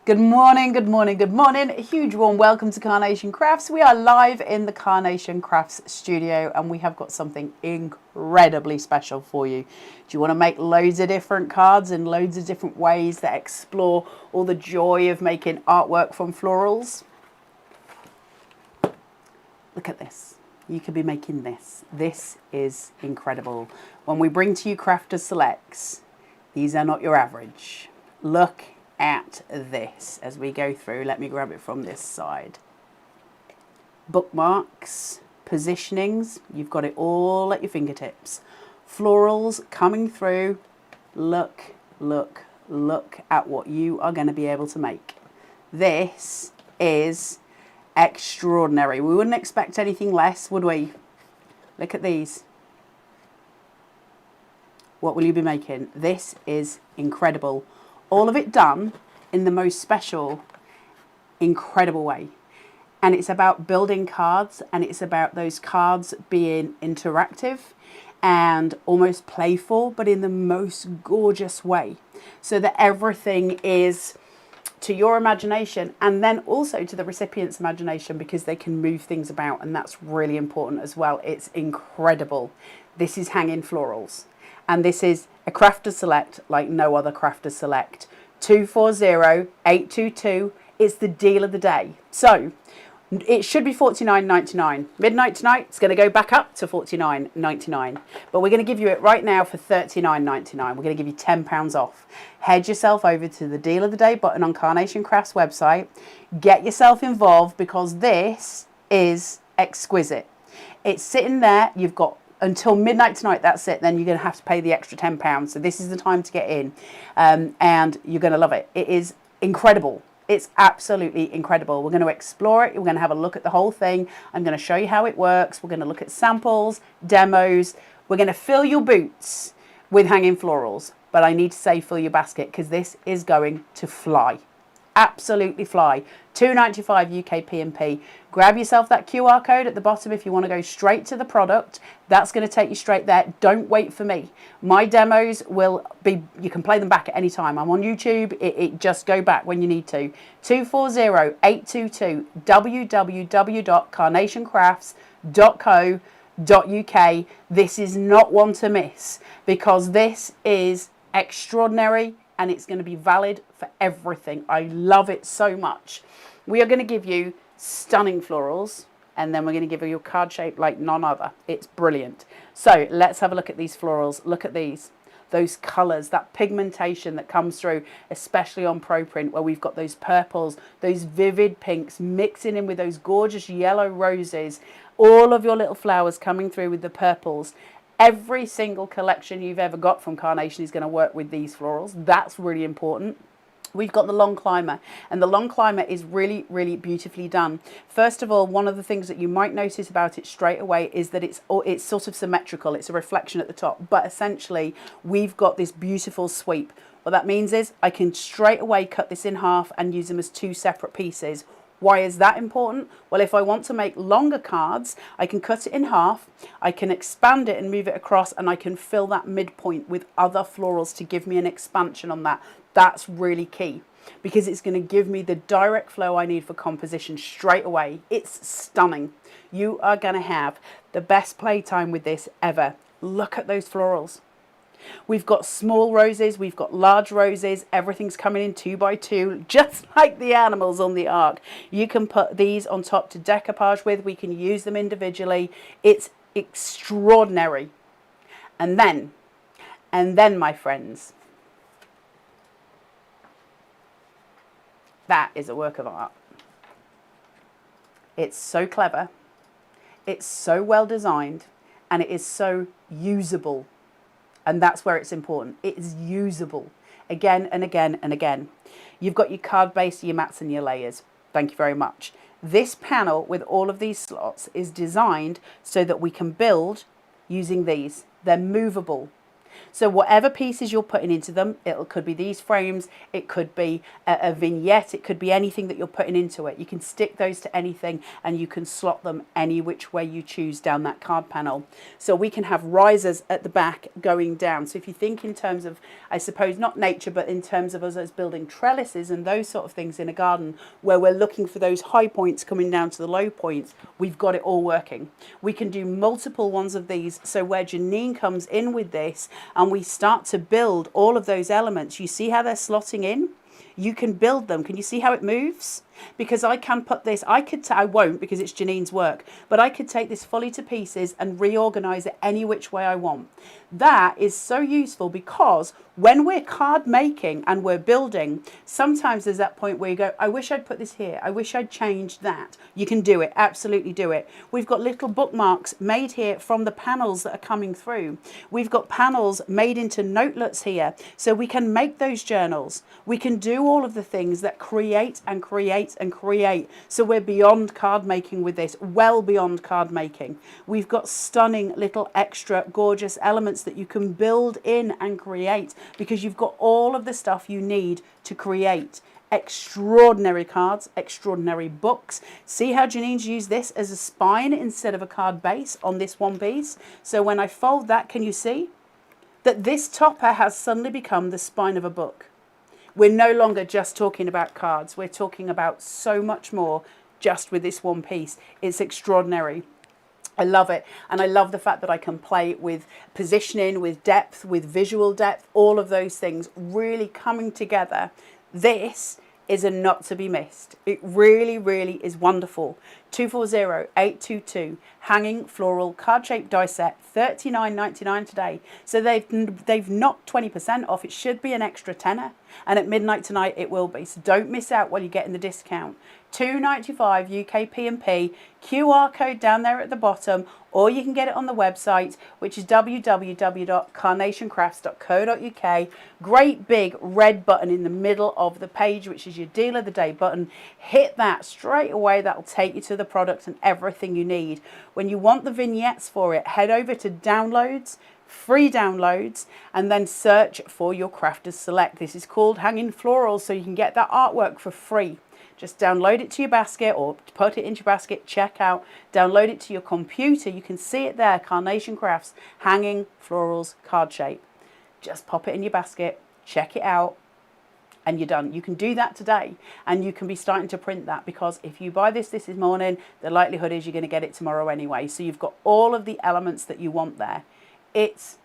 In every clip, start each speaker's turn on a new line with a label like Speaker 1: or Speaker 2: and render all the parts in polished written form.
Speaker 1: Good morning, good morning, good morning. A huge warm welcome to Carnation Crafts. We are live in the Carnation Crafts studio and we have got something incredibly special for you. Do you want to make loads of different cards in loads of different ways that explore all the joy of making artwork from florals? Look at this. You could be making this. This is incredible. When we bring to you Crafter Selects, these are not your average. Look at this as we go through. Let me grab it from this side. Bookmarks, positionings, you've got it all at your fingertips. Florals coming through. Look, look, look at what you are going to be able to make. This is extraordinary. We wouldn't expect anything less, would we? Look at these. What will you be making? This is incredible. All of it done in the most special, incredible way. And it's about building cards, and it's about those cards being interactive and almost playful, but in the most gorgeous way. So that everything is to your imagination and then also to the recipient's imagination, because they can move things about, and that's really important as well. It's incredible. This is Hanging Florals. And this is a Crafter Select like no other Crafter Select. 240822. It's the deal of the day. So it should be $49.99. Midnight tonight, it's going to go back up to $49.99. But we're going to give you it right now for $39.99. We're going to give you £10 off. Head yourself over to the deal of the day button on Carnation Crafts website. Get yourself involved, because this is exquisite. It's sitting there. You've got until midnight tonight, that's it. Then you're going to have to pay the extra £10. So this is the time to get in, and you're going to love it. It is incredible. It's absolutely incredible. We're going to explore it. We're going to have a look at the whole thing. I'm going to show you how it works. We're going to look at samples, demos. We're going to fill your boots with hanging florals. But I need to say fill your basket, because this is going to fly. Absolutely fly. $2.95 UK P&P. Grab yourself that QR code at the bottom if you want to go straight to the product. That's going to take you straight there. Don't wait for me. My demos will be, you can play them back at any time. I'm on YouTube. It just go back when you need to. 240822 www.carnationcrafts.co.uk. This is not one to miss, because this is extraordinary. And it's going to be valid for everything. I love it so much. We are going to give you stunning florals, and then we're going to give you a card shape like none other. It's brilliant. So let's have a look at these florals. Look at these. Those colours, that pigmentation that comes through, especially on ProPrint, where we've got those purples, those vivid pinks mixing in with those gorgeous yellow roses. All of your little flowers coming through with the purples. Every single collection you've ever got from Carnation is going to work with these florals. That's really important. We've got the long climber, and the long climber is really, really beautifully done. First of all, one of the things that you might notice about it straight away is that it's sort of symmetrical. It's a reflection at the top, but essentially we've got this beautiful sweep. What that means is I can straight away cut this in half and use them as two separate pieces. Why is that important? Well, if I want to make longer cards, I can cut it in half, I can expand it and move it across, and I can fill that midpoint with other florals to give me an expansion on that. That's really key, because it's going to give me the direct flow I need for composition straight away. It's stunning. You are going to have the best playtime with this ever. Look at those florals. We've got small roses, we've got large roses, everything's coming in 2 by 2, just like the animals on the ark. You can put these on top to decoupage with, we can use them individually. It's extraordinary. And then, my friends, that is a work of art. It's so clever, it's so well designed, and it is so usable. And that's where it's important. It is usable again and again and again. You've got your card base, your mats and your layers. Thank you very much. This panel with all of these slots is designed so that we can build using these. They're movable. So whatever pieces you're putting into them, it could be these frames, it could be a vignette, it could be anything that you're putting into it. You can stick those to anything and you can slot them any which way you choose down that card panel. So we can have risers at the back going down. So if you think in terms of, I suppose, not nature, but in terms of us as building trellises and those sort of things in a garden where we're looking for those high points coming down to the low points, we've got it all working. We can do multiple ones of these. So where Janine comes in with this and we start to build all of those elements, you see how they're slotting in? You can build them. Can you see how it moves? Because I can put this, I won't because it's Janine's work, but I could take this fully to pieces and reorganize it any which way I want. That is so useful because when we're card making and we're building, sometimes there's that point where you go, I wish I'd put this here. I wish I'd changed that. You can do it. Absolutely do it. We've got little bookmarks made here from the panels that are coming through. We've got panels made into notelets here. So we can make those journals. We can do all of the things that create and create and create. So we're beyond card making with this, well beyond card making. We've got stunning little extra gorgeous elements that you can build in and create because you've got all of the stuff you need to create extraordinary cards, extraordinary books. See how Janine's used this as a spine instead of a card base on this one piece. So when I fold that, can you see that this topper has suddenly become the spine of a book? We're no longer just talking about cards. We're talking about so much more just with this one piece. It's extraordinary. I love it. And I love the fact that I can play with positioning, with depth, with visual depth, all of those things really coming together. This is a not to be missed. It really, really is wonderful. 240822 Hanging Floral Card Shaped Die Set, $39.99 today. So they've knocked 20% off. It should be an extra tenner. And at midnight tonight it will be. So don't miss out while you're getting the discount. $2.95 UK P&P, QR code down there at the bottom, or you can get it on the website, which is www.carnationcrafts.co.uk. Great big red button in the middle of the page, which is your Deal of the Day button. Hit that straight away. That'll take you to the product and everything you need. When you want the vignettes for it, head over to downloads, free downloads, and then search for your Crafter Select. This is called Hanging Florals, so you can get that artwork for free. Just download it to your basket or put it into your basket, check out, download it to your computer. You can see it there, Carnation Crafts, Hanging Florals Card Shape. Just pop it in your basket, check it out, and you're done. You can do that today, and you can be starting to print that, because if you buy this morning, the likelihood is you're going to get it tomorrow anyway. So you've got all of the elements that you want there. It's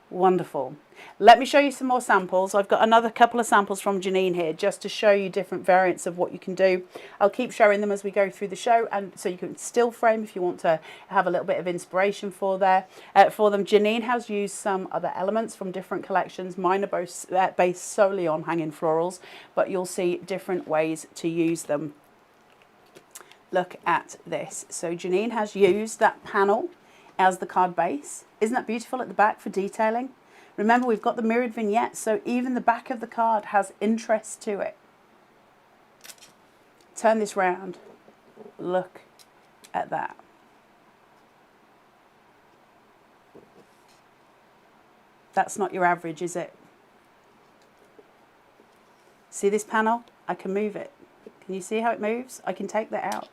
Speaker 1: wonderful. Let me show you some more samples. I've got another couple of samples from Janine here just to show you different variants of what you can do. I'll keep showing them as we go through the show, and so you can still frame if you want to have a little bit of inspiration for them. Janine has used some other elements from different collections. Mine are both based solely on Hanging Florals, but you'll see different ways to use them. Look at this. So Janine has used that panel as the card base. Isn't that beautiful at the back for detailing? Remember, we've got the mirrored vignette, so even the back of the card has interest to it. Turn this round. Look at that. That's not your average, is it? See this panel? I can move it. Can you see how it moves? I can take that out.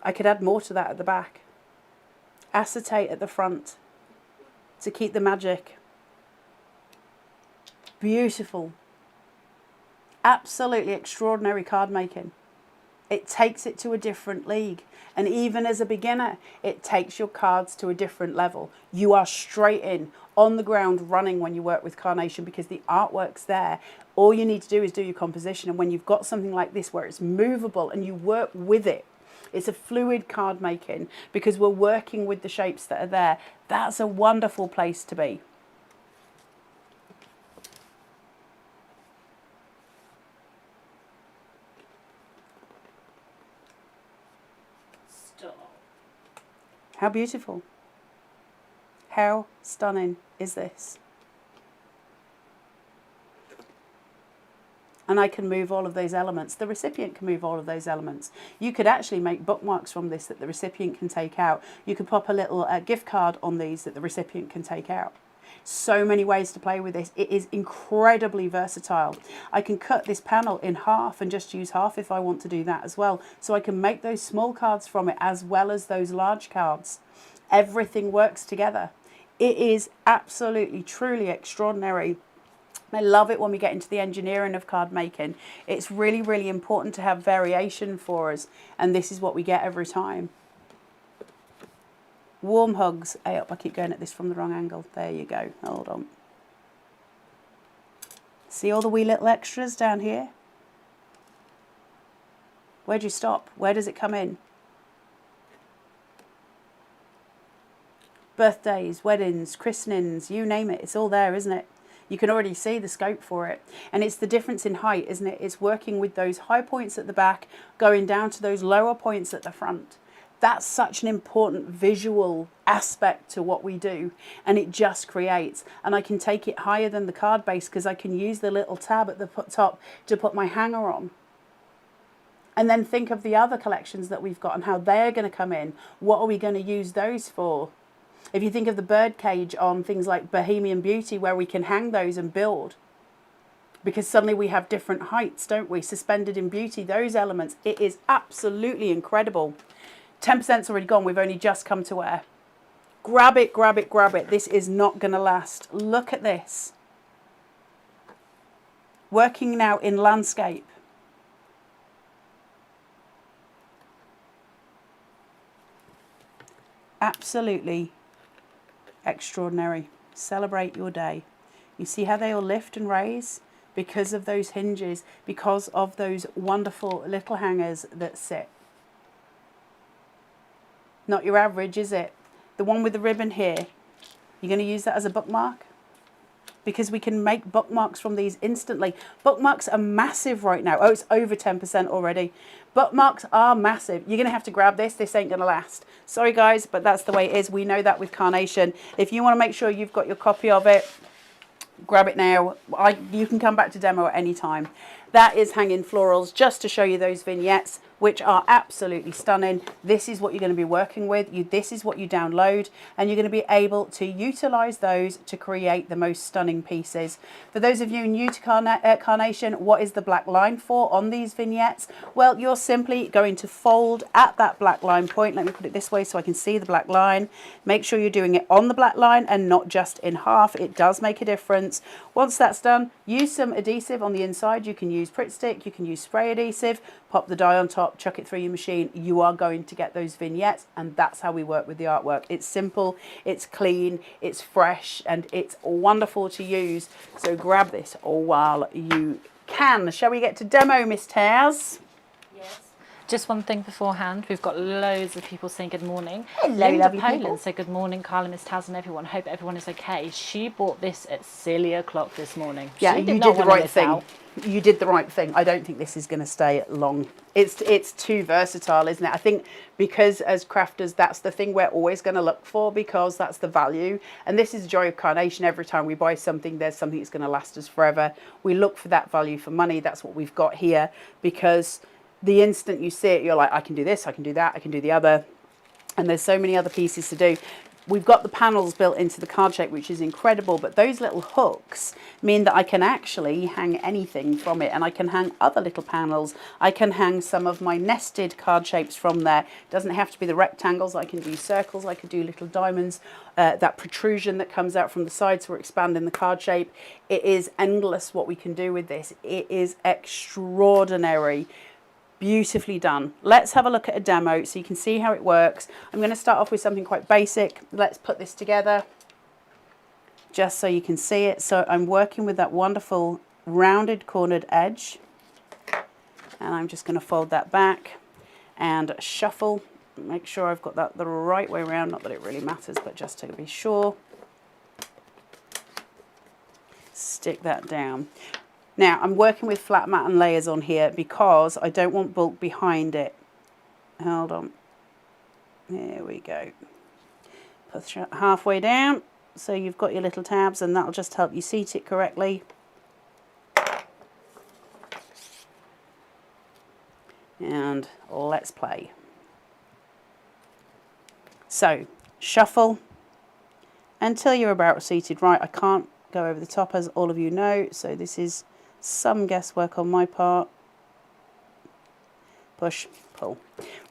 Speaker 1: I could add more to that at the back. Acetate at the front to keep the magic. Beautiful. Absolutely extraordinary card making. It takes it to a different league. And even as a beginner, it takes your cards to a different level. You are straight in, on the ground, running when you work with Carnation, because the artwork's there. All you need to do is do your composition. And when you've got something like this where it's movable and you work with it, it's a fluid card making because we're working with the shapes that are there. That's a wonderful place to be. Stop. How beautiful. How stunning is this? and I can move all of those elements. The recipient can move all of those elements. You could actually make bookmarks from this that the recipient can take out. You could pop a little gift card on these that the recipient can take out. So many ways to play with this. It is incredibly versatile. I can cut this panel in half and just use half if I want to do that as well. So I can make those small cards from it as well as those large cards. Everything works together. It is absolutely, truly extraordinary. I love it when we get into the engineering of card making. It's really, really important to have variation for us, and this is what we get every time. Warm hugs. Hey up, I keep going at this from the wrong angle. There you go. Hold on. See all the wee little extras down here? Where do you stop? Where does it come in? Birthdays, weddings, christenings, you name it. It's all there, isn't it? You can already see the scope for it. And it's the difference in height, isn't it? It's working with those high points at the back, going down to those lower points at the front. That's such an important visual aspect to what we do. And it just creates. And I can take it higher than the card base because I can use the little tab at the top to put my hanger on. And then think of the other collections that we've got and how they're going to come in. What are we going to use those for? If you think of the bird cage on things like Bohemian Beauty, where we can hang those and build, because suddenly we have different heights, don't we? Suspended in Beauty, those elements, it is absolutely incredible. 10%'s already gone. We've only just come to air. Grab it, grab it, grab it. This is not going to last. Look at this. Working now in landscape. Absolutely extraordinary. Celebrate your day. You see how they all lift and raise because of those hinges, because of those wonderful little hangers that sit. Not your average, is it? The one with the ribbon here, you're going to use that as a bookmark? Because we can make bookmarks from these instantly. Bookmarks are massive right now. Oh, it's over 10% already. Bookmarks are massive. You're going to have to grab this. This ain't going to last. Sorry, guys, but that's the way it is. We know that with Carnation. If you want to make sure you've got your copy of it, grab it now. You can come back to demo at any time. That is Hanging Florals, just to show you those vignettes, which are absolutely stunning. This is what you're going to be working with. This is what you download, and you're going to be able to utilize those to create the most stunning pieces. For those of you new to Carnation, what is the black line for on these vignettes? Well, you're simply going to fold at that black line point. Let me put it this way so I can see the black line. Make sure you're doing it on the black line and not just in half. It does make a difference. Once that's done, use some adhesive on the inside. You can use Pritt Stick, you can use spray adhesive, pop the die on top, chuck it through your machine. You are going to get those vignettes, and that's how we work with the artwork. It's simple, it's clean, it's fresh, and it's wonderful to use. So grab this while you can. Shall we get to demo, Miss Taz?
Speaker 2: Yes. Just one thing beforehand, we've got loads of people saying good morning.
Speaker 1: Hello, lovely
Speaker 2: Poland
Speaker 1: people.
Speaker 2: said good morning, Carla, Miss Taz and everyone. Hope everyone is okay. She bought this at silly o'clock this morning.
Speaker 1: Yeah,
Speaker 2: she
Speaker 1: you did the right thing.
Speaker 2: Out.
Speaker 1: You did the right thing. I don't think this is going to stay long. It's too versatile, isn't it? I think because as crafters, that's the thing we're always going to look for, because that's the value. And this is the joy of Carnation. Every time we buy something, there's something that's going to last us forever. We look for that value for money. That's what we've got here, because the instant you see it, you're like, I can do this, I can do that, I can do the other. And there's so many other pieces to do. We've got the panels built into the card shape, which is incredible, but those little hooks mean that I can actually hang anything from it, and I can hang other little panels. I can hang some of my nested card shapes from there. It doesn't have to be the rectangles. I can do circles, I could do little diamonds, that protrusion that comes out from the sides, so we're expanding the card shape. It is endless what we can do with this. It is extraordinary. Beautifully done. Let's have a look at a demo so you can see how it works. I'm going to start off with something quite basic. Let's put this together just so you can see it. So I'm working with that wonderful rounded cornered edge, and I'm just going to fold that back and shuffle. Make sure I've got that the right way around. Not that it really matters, but just to be sure. Stick that down. Now, I'm working with flat mat and layers on here because I don't want bulk behind it. Hold on. There we go. Push it halfway down so you've got your little tabs, and that'll just help you seat it correctly. And let's play. So shuffle until you're about seated right. I can't go over the top, as all of you know, so this is some guesswork on my part. Push, pull.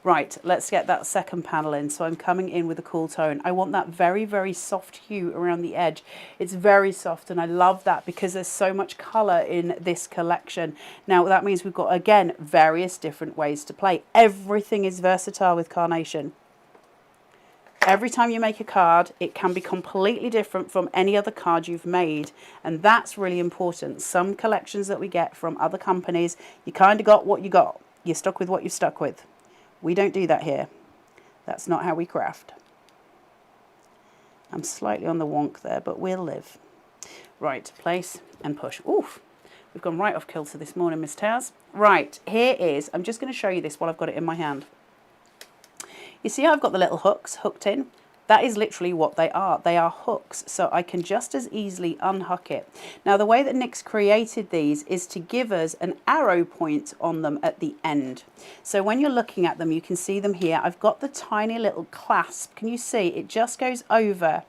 Speaker 1: Right, let's get that second panel in. So I'm coming in with a cool tone. I want that very, very soft hue around the edge. It's very soft, and I love that because there's so much colour in this collection. Now, that means we've got, again, various different ways to play. Everything is versatile with Carnation. Every time you make a card, it can be completely different from any other card you've made. And that's really important. Some collections that we get from other companies, you kind of got what you got. You're stuck with what you're stuck with. We don't do that here. That's not how we craft. I'm slightly on the wonk there, but we'll live. Right, place and push. Oof, we've gone right off kilter this morning, Miss Taz. Right, here is, I'm just going to show you this while I've got it in my hand. You see I've got the little hooks hooked in? That is literally what they are. They are hooks, so I can just as easily unhook it. Now, the way that Nick's created these is to give us an arrow point on them at the end. So when you're looking at them, you can see them here. I've got the tiny little clasp. Can you see? It just goes over,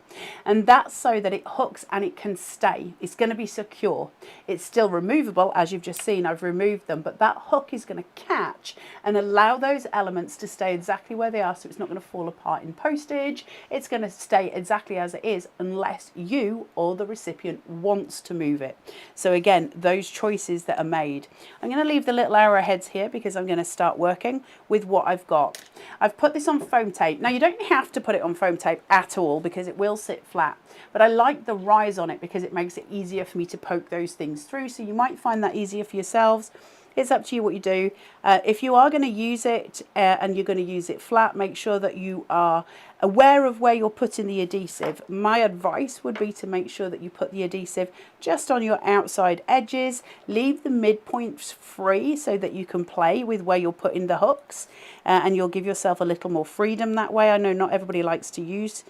Speaker 1: and that's so that it hooks and it can stay. It's going to be secure. It's still removable, as you've just seen. I've removed them, but that hook is going to catch and allow those elements to stay exactly where they are, so it's not going to fall apart in postage. It's going to stay exactly as it is unless you or the recipient wants to move it. So again, those choices that are made. I'm going to leave the little arrowheads here because I'm going to start working with what I've got. I've put this on foam tape. Now, you don't have to put it on foam tape at all because it will sit flat, but I like the rise on it because it makes it easier for me to poke those things through. So you might find that easier for yourselves. It's up to you what you do. If you are going to use it and you're going to use it flat, make sure that you are aware of where you're putting the adhesive. My advice would be to make sure that you put the adhesive just on your outside edges. Leave the midpoints free so that you can play with where you're putting the hooks, and you'll give yourself a little more freedom that way. I know not everybody likes to use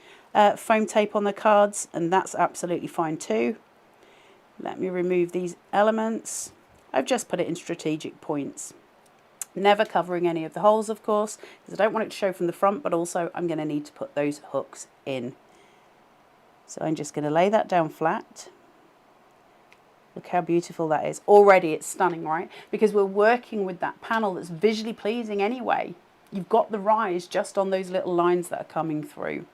Speaker 1: foam tape on the cards, and that's absolutely fine too. Let me remove these elements. I've just put it in strategic points. Never covering any of the holes, of course, because I don't want it to show from the front, but also I'm going to need to put those hooks in. So I'm just going to lay that down flat. Look how beautiful that is. Already it's stunning, right? Because we're working with that panel that's visually pleasing anyway. You've got the rise just on those little lines that are coming through.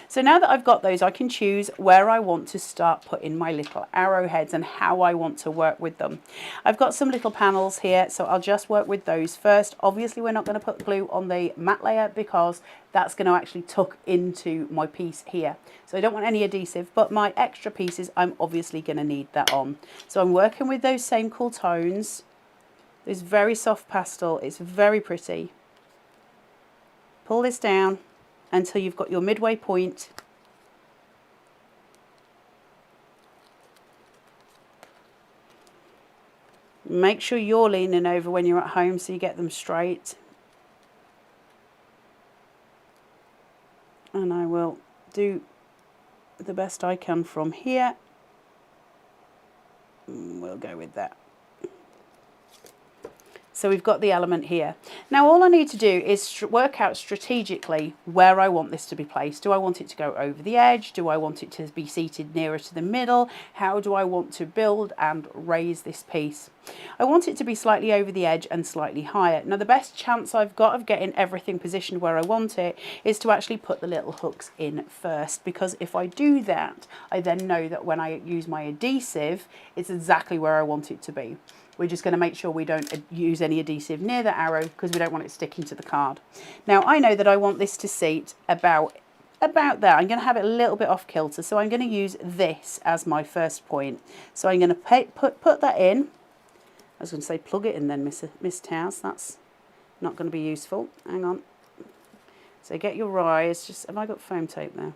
Speaker 1: So now that I've got those, I can choose where I want to start putting my little arrowheads and how I want to work with them. I've got some little panels here, so I'll just work with those first. Obviously, we're not going to put glue on the matte layer because that's going to actually tuck into my piece here. So I don't want any adhesive, but my extra pieces, I'm obviously going to need that on. So I'm working with those same cool tones. This very soft pastel. It's very pretty. Pull this down until you've got your midway point. Make sure you're leaning over when you're at home so you get them straight. And I will do the best I can from here. We'll go with that. So we've got the element here. Now all I need to do is work out strategically where I want this to be placed. Do I want it to go over the edge? Do I want it to be seated nearer to the middle? How do I want to build and raise this piece? I want it to be slightly over the edge and slightly higher. Now the best chance I've got of getting everything positioned where I want it is to actually put the little hooks in first, because if I do that, I then know that when I use my adhesive, it's exactly where I want it to be. We're just going to make sure we don't use any adhesive near the arrow because we don't want it sticking to the card. Now I know that I want this to seat about there. I'm going to have it a little bit off kilter, so I'm going to use this as my first point. So I'm going to put that in. I was going to say plug it in then, Miss Towers. That's not going to be useful. Hang on. So get your rise. Just, have I got foam tape there?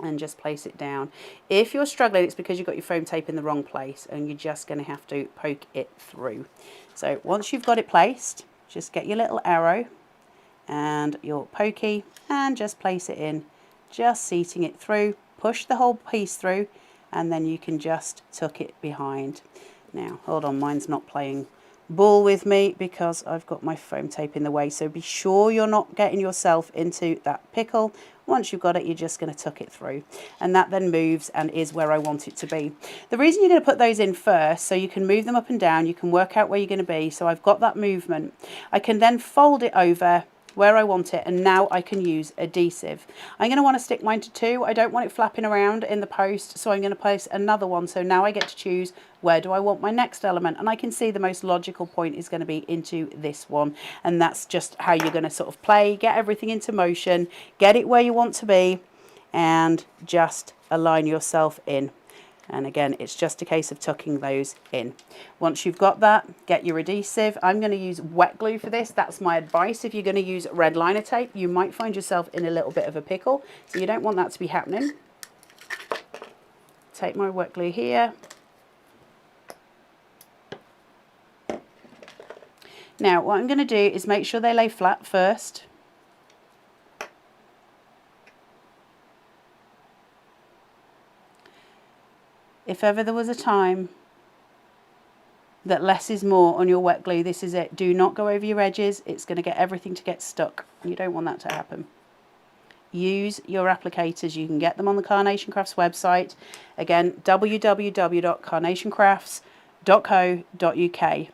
Speaker 1: And just place it down. If you're struggling, it's because you've got your foam tape in the wrong place and you're just going to have to poke it through. So once you've got it placed, just get your little arrow and your pokey and just place it in, just seating it through. Push the whole piece through and then you can just tuck it behind. Now, hold on, mine's not playing ball with me because I've got my foam tape in the way. So be sure you're not getting yourself into that pickle. Once you've got it, you're just going to tuck it through. And that then moves and is where I want it to be. The reason you're going to put those in first, so you can move them up and down, you can work out where you're going to be. So I've got that movement. I can then fold it over where I want it, and now I can use adhesive. I'm going to want to stick mine to 2. I don't want it flapping around in the post, so I'm going to place another one. So now I get to choose where do I want my next element, and I can see the most logical point is going to be into this one, and that's just how you're going to sort of play, get everything into motion, get it where you want to be, and just align yourself in. And again, it's just a case of tucking those in. Once you've got that, get your adhesive. I'm going to use wet glue for this. That's my advice. If you're going to use red liner tape, you might find yourself in a little bit of a pickle. So you don't want that to be happening. Take my wet glue here. Now, what I'm going to do is make sure they lay flat first. If ever there was a time that less is more on your wet glue, this is it. Do not go over your edges. It's going to get everything to get stuck. You don't want that to happen. Use your applicators. You can get them on the Carnation Crafts website. Again, www.carnationcrafts.co.uk.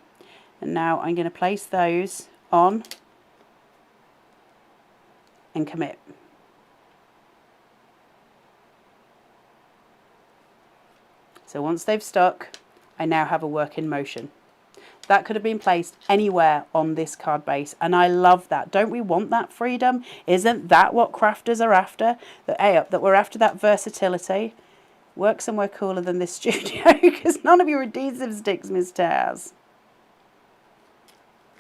Speaker 1: And now I'm going to place those on and commit. So once they've stuck, I now have a work in motion. That could have been placed anywhere on this card base, and I love that. Don't we want that freedom? Isn't that what crafters are after? That we're after that versatility. Work somewhere cooler than this studio, because none of your adhesive sticks, Miss Taz.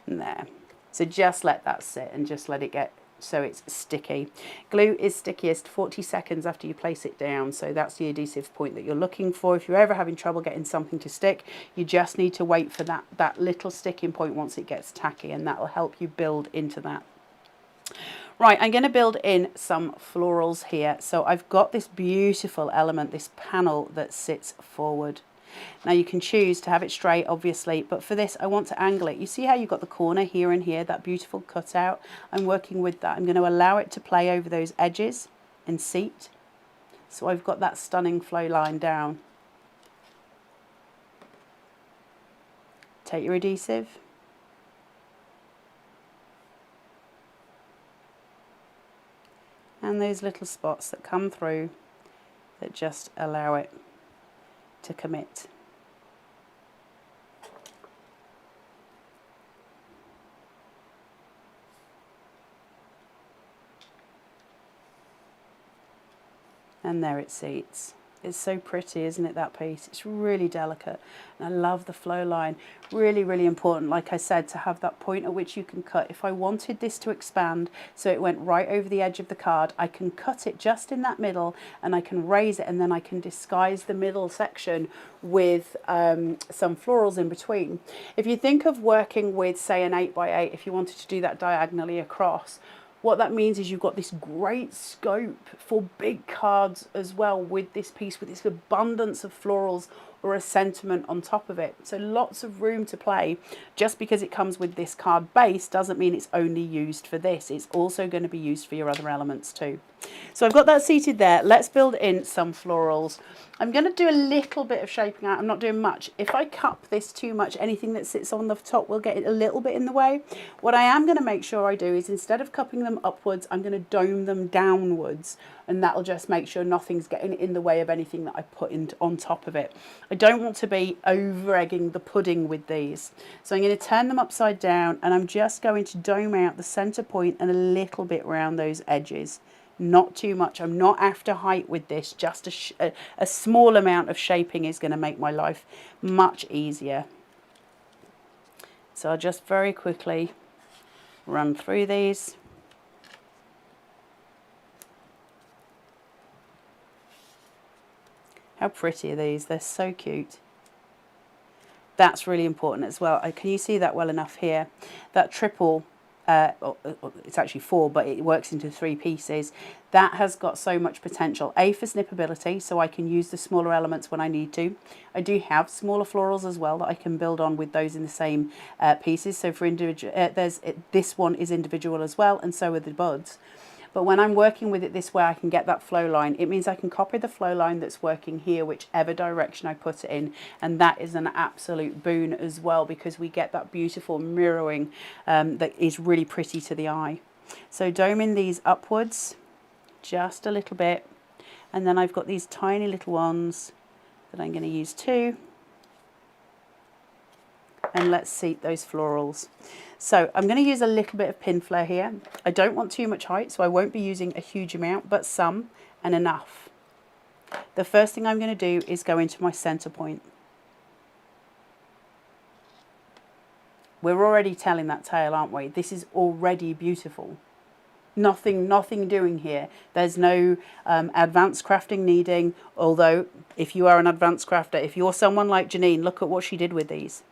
Speaker 1: And there. So just let that sit and just let it get so it's sticky. Glue is stickiest 40 seconds after you place it down, so that's the adhesive point that you're looking for. If you're ever having trouble getting something to stick, you just need to wait for that little sticking point once it gets tacky, and that will help you build into that. Right, I'm going to build in some florals here. So I've got this beautiful element, this panel that sits forward. Now you can choose to have it straight, obviously, but for this I want to angle it. You see how you've got the corner here and here, that beautiful cutout? I'm working with that. I'm going to allow it to play over those edges and seat. So I've got that stunning flow line down. Take your adhesive. And those little spots that come through that just allow it to commit. And there it seats. It's so pretty, isn't it, that piece? It's really delicate. And I love the flow line. Really, really important, like I said, to have that point at which you can cut. If I wanted this to expand so it went right over the edge of the card, I can cut it just in that middle and I can raise it, and then I can disguise the middle section with some florals in between. If you think of working with, say, an 8x8, if you wanted to do that diagonally across, what that means is you've got this great scope for big cards as well with this piece, with this abundance of florals or a sentiment on top of it. So lots of room to play. Just because it comes with this card base doesn't mean it's only used for this. It's also going to be used for your other elements too. So I've got that seated there. Let's build in some florals. I'm going to do a little bit of shaping out. I'm not doing much. If I cup this too much, anything that sits on the top will get it a little bit in the way. What I am going to make sure I do is, instead of cupping them upwards, I'm going to dome them downwards, and that'll just make sure nothing's getting in the way of anything that I put on top of it. I don't want to be over egging the pudding with these. So I'm going to turn them upside down, and I'm just going to dome out the center point and a little bit around those edges. Not too much. I'm not after height with this. Just a small amount of shaping is going to make my life much easier. So I'll just very quickly run through these. How pretty are these? They're so cute. That's really important as well. Can you see that well enough here? That triple it's actually 4, but it works into 3 pieces. That has got so much potential. A, for snippability, so I can use the smaller elements when I need to. I do have smaller florals as well that I can build on with those in the same pieces. So for individual, this one is individual as well, and so are the buds. But when I'm working with it this way, I can get that flow line. It means I can copy the flow line that's working here, whichever direction I put it in. And that is an absolute boon as well, because we get that beautiful mirroring that is really pretty to the eye. So doming these upwards just a little bit. And then I've got these tiny little ones that I'm going to use too. And let's seat those florals. So I'm going to use a little bit of pin flare here. I don't want too much height, so I won't be using a huge amount, but some and enough. The first thing I'm going to do is go into my center point. We're already telling that tale, aren't we? This is already beautiful. Nothing doing here. There's no advanced crafting needing, although if you are an advanced crafter, if you're someone like Janine, look at what she did with these.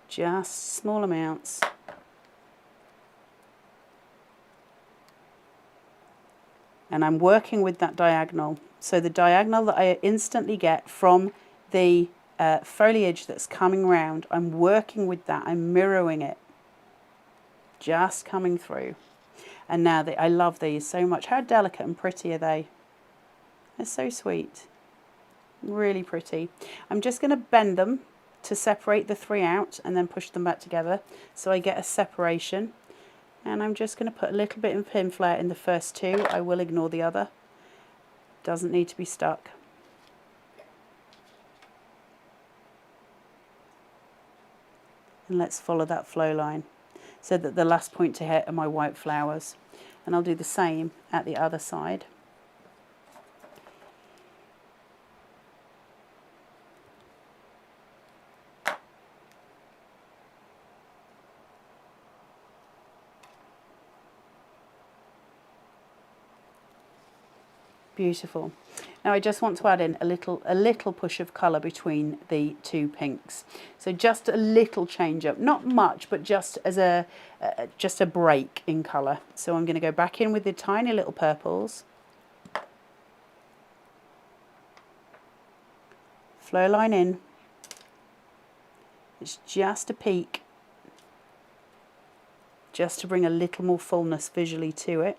Speaker 1: Just small amounts. And I'm working with that diagonal. So the diagonal that I instantly get from the foliage that's coming round, I'm working with that, I'm mirroring it. Just coming through. And now I love these so much. How delicate and pretty are they? They're so sweet. Really pretty. I'm just going to bend them to separate the 3 out and then push them back together so I get a separation. And I'm just going to put a little bit of pin flare in the first 2. I will ignore the other. Doesn't need to be stuck. And let's follow that flow line so that the last point to hit are my white flowers. And I'll do the same at the other side. Beautiful. Now I just want to add in a little push of colour between the 2 pinks. So just a little change up, not much, but just as a break in colour. So I'm going to go back in with the tiny little purples. Flow line in. It's just a peak, just to bring a little more fullness visually to it.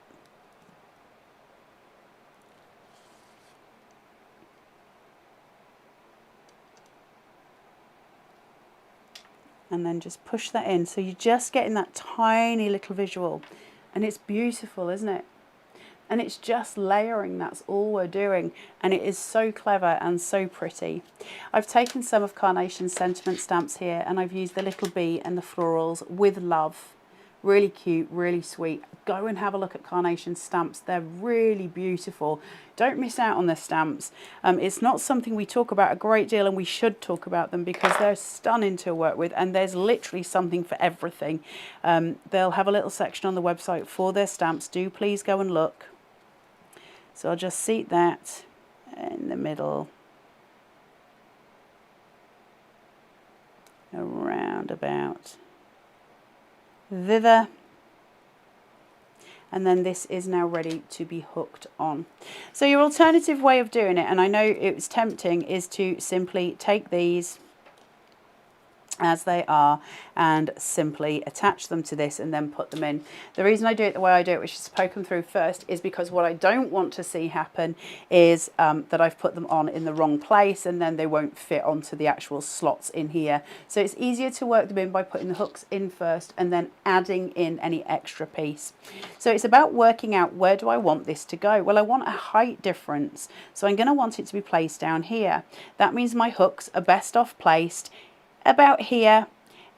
Speaker 1: And then just push that in. So you're just getting that tiny little visual. And it's beautiful, isn't it? And it's just layering, that's all we're doing. And it is so clever and so pretty. I've taken some of Carnation's sentiment stamps here and I've used the little bee and the florals with love. Really cute, really sweet. Go and have a look at Carnation's stamps. They're really beautiful. Don't miss out on their stamps. It's not something we talk about a great deal, and we should talk about them because they're stunning to work with, and there's literally something for everything. They'll have a little section on the website for their stamps. Do please go and look. So I'll just seat that in the middle. Around about thither. And then this is now ready to be hooked on. So your alternative way of doing it, and I know it's tempting, is to simply take these as they are and simply attach them to this and then put them in. The reason I do it the way I do it, which is to poke them through first, is because what I don't want to see happen is that I've put them on in the wrong place and then they won't fit onto the actual slots in here. So it's easier to work them in by putting the hooks in first and then adding in any extra piece. So it's about working out, where do I want this to go? Well, I want a height difference, so I'm going to want it to be placed down here. That means my hooks are best off placed about here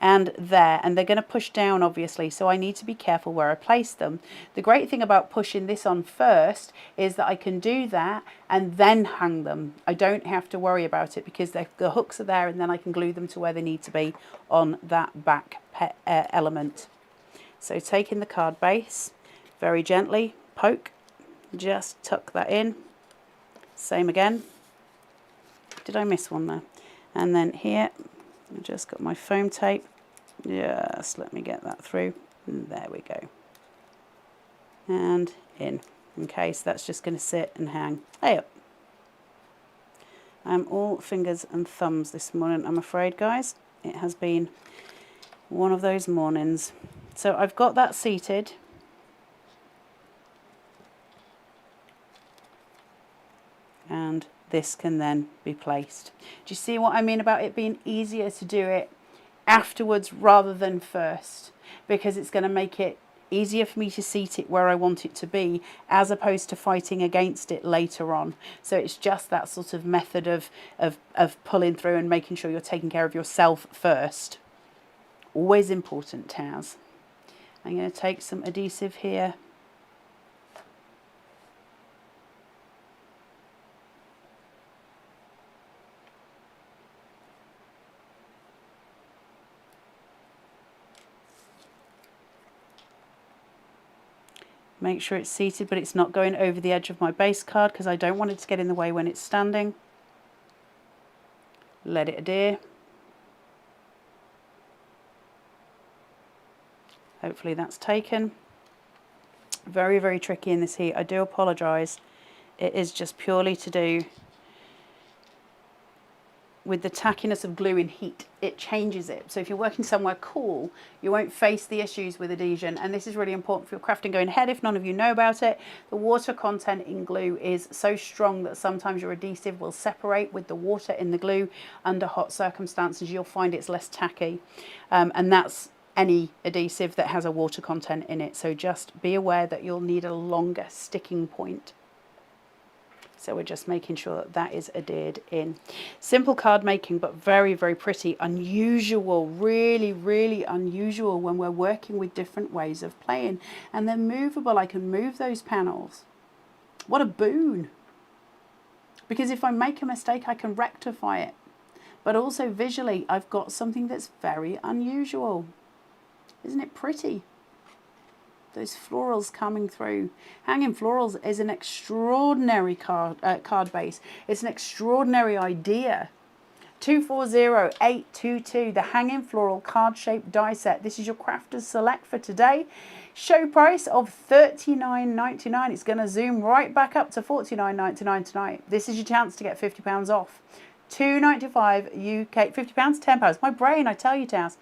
Speaker 1: and there, and they're going to push down obviously, so I need to be careful where I place them. The great thing about pushing this on first is that I can do that and then hang them. I don't have to worry about it because the hooks are there, and then I can glue them to where they need to be on that back element. So taking the card base, very gently poke, just tuck that in Same again. Did I miss one there? And then here, I just got my foam tape. Just let me get that through. And there we go. And in. Okay, so that's just going to sit and hang. Hey up. I'm all fingers and thumbs this morning, I'm afraid, guys. It has been one of those mornings. So I've got that seated. And this can then be placed. Do you see what I mean about it being easier to do it afterwards rather than first? Because it's going to make it easier for me to seat it where I want it to be, as opposed to fighting against it later on. So it's just that sort of method of pulling through and making sure you're taking care of yourself first. Always important, Taz. I'm going to take some adhesive here. Make sure it's seated, but it's not going over the edge of my base card because I don't want it to get in the way when it's standing. Let it adhere. Hopefully that's taken. Very, very tricky in this heat. I do apologise. It is just purely to do with the tackiness of glue in heat. It changes it. So if you're working somewhere cool, you won't face the issues with adhesion. And this is really important for your crafting going ahead if none of you know about it. The water content in glue is so strong that sometimes your adhesive will separate with the water in the glue. Under hot circumstances, you'll find it's less tacky. And that's any adhesive that has a water content in it. So just be aware that you'll need a longer sticking point. So we're just making sure that that is adhered in. Simple card making, but very, very pretty. Unusual, really, really unusual when we're working with different ways of playing. And they're movable. I can move those panels. What a boon. Because if I make a mistake, I can rectify it. But also visually, I've got something that's very unusual. Isn't it pretty? Those florals coming through. Hanging Florals is an extraordinary card base. It's an extraordinary idea. 240822, the Hanging Floral card shaped die set. This is your Crafter Select for today. Show price of $39.99. It's going to zoom right back up to $49.99 tonight. This is your chance to get £50 off. £2.95 UK, £50, £10. My brain, I tell you, Taz.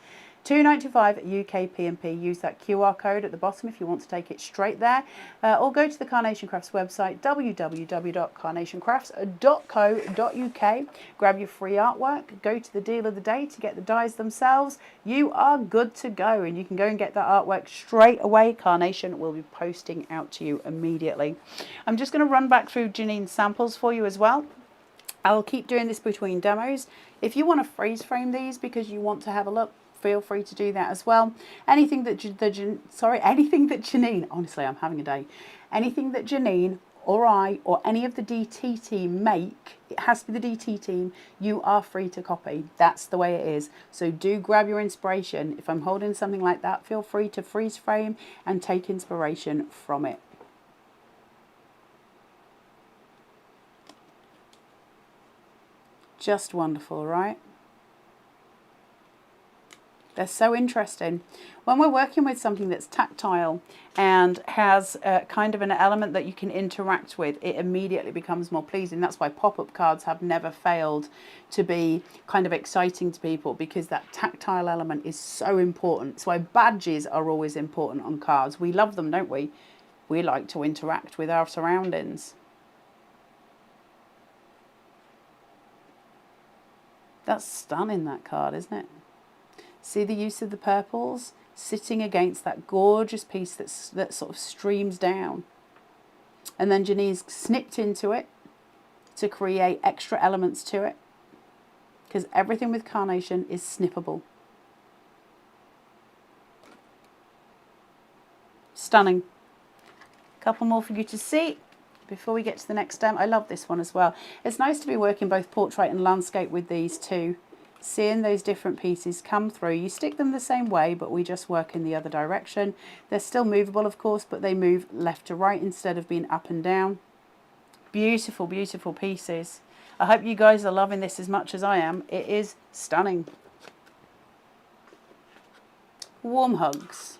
Speaker 1: $2.95 UK P&P. Use that QR code at the bottom if you want to take it straight there. Or go to the Carnation Crafts website, www.carnationcrafts.co.uk. Grab your free artwork. Go to the deal of the day to get the dies themselves. You are good to go. And you can go and get that artwork straight away. Carnation will be posting out to you immediately. I'm just going to run back through Janine's samples for you as well. I'll keep doing this between demos. If you want to freeze frame these because you want to have a look, feel free to do that as well. Anything that Janine, honestly, I'm having a day. Anything that Janine or I or any of the DT team make, it has to be the DT team, you are free to copy. That's the way it is. So do grab your inspiration. If I'm holding something like that, feel free to freeze frame and take inspiration from it. Just wonderful, right? They're so interesting. When we're working with something that's tactile and has kind of an element that you can interact with, it immediately becomes more pleasing. That's why pop-up cards have never failed to be kind of exciting to people, because that tactile element is so important. That's why badges are always important on cards. We love them, don't we? We like to interact with our surroundings. That's stunning, that card, isn't it? See the use of the purples sitting against that gorgeous piece that sort of streams down. And then Janine's snipped into it to create extra elements to it, because everything with Carnation is snippable. Stunning. Couple more for you to see before we get to the next stem. I love this one as well. It's nice to be working both portrait and landscape with these two. Seeing those different pieces come through. You stick them the same way, but we just work in the other direction. They're still movable, of course, but they move left to right instead of being up and down. Beautiful, beautiful pieces. I hope you guys are loving this as much as I am. It is stunning. Warm hugs.